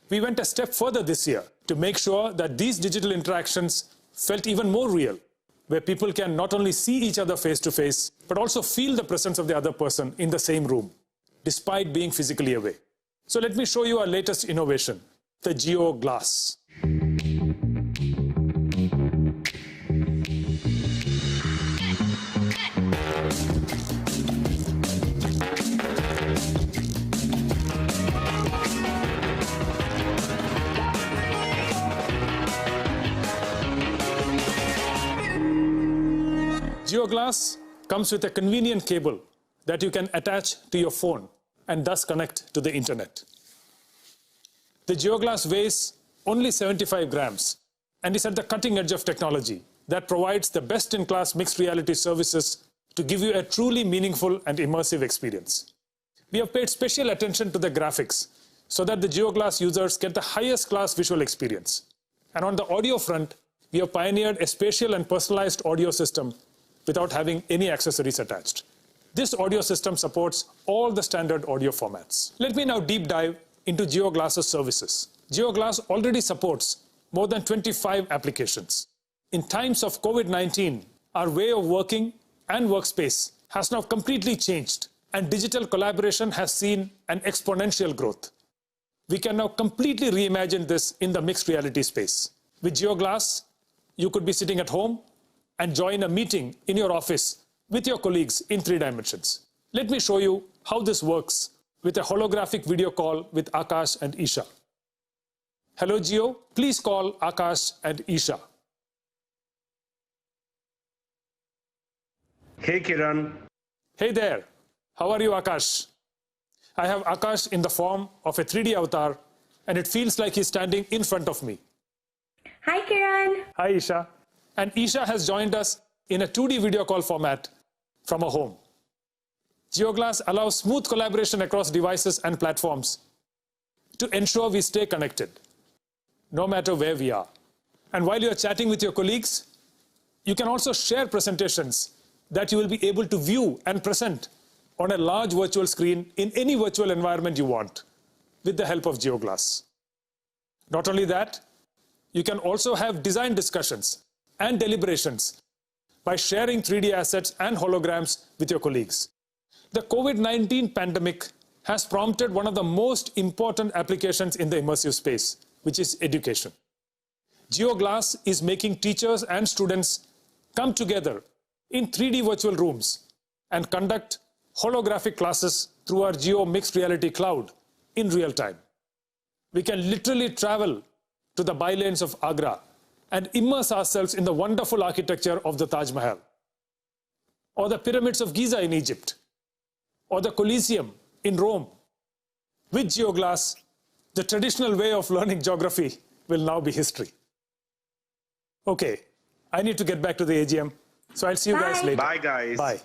We went a step further this year to make sure that these digital interactions felt even more real, where people can not only see each other face to face, but also feel the presence of the other person in the same room, despite being physically away. So let me show you our latest innovation, the Jio Glass. Jio Glass comes with a convenient cable that you can attach to your phone and thus connect to the internet. The Jio Glass weighs only 75 grams and is at the cutting edge of technology that provides the best-in-class mixed reality services to give you a truly meaningful and immersive experience. We have paid special attention to the graphics so that the Jio Glass users get the highest class visual experience. And on the audio front, we have pioneered a spatial and personalized audio system without having any accessories attached. This audio system supports all the standard audio formats. Let me now deep dive into Jio Glass's services. Jio Glass already supports more than 25 applications. In times of COVID-19, our way of working and workspace has now completely changed, and digital collaboration has seen an exponential growth. We can now completely reimagine this in the mixed reality space. With Jio Glass, you could be sitting at home and join a meeting in your office with your colleagues in 3 dimensions. Let me show you how this works with a holographic video call with Akash and Isha. Hello Jio, please call Akash and Isha. Hey Kiran. Hey there, how are you Akash? I have Akash in the form of a 3D avatar and it feels like he's standing in front of me. Hi Kiran. Hi Isha. And Isha has joined us in a 2D video call format from her home. Jio Glass allows smooth collaboration across devices and platforms to ensure we stay connected, no matter where we are. And while you're chatting with your colleagues, you can also share presentations that you will be able to view and present on a large virtual screen in any virtual environment you want with the help of Jio Glass. Not only that, you can also have design discussions and deliberations by sharing 3D assets and holograms with your colleagues. The COVID-19 pandemic has prompted one of the most important applications in the immersive space, which is education. Jio Glass is making teachers and students come together in 3D virtual rooms and conduct holographic classes through our Jio Mixed Reality Cloud in real time. We can literally travel to the bylanes of Agra and immerse ourselves in the wonderful architecture of the Taj Mahal, or the pyramids of Giza in Egypt, or the Colosseum in Rome. With Jio Glass, the traditional way of learning geography will now be history. Okay, I need to get back to the AGM, so I'll see you guys later. Bye guys. Bye.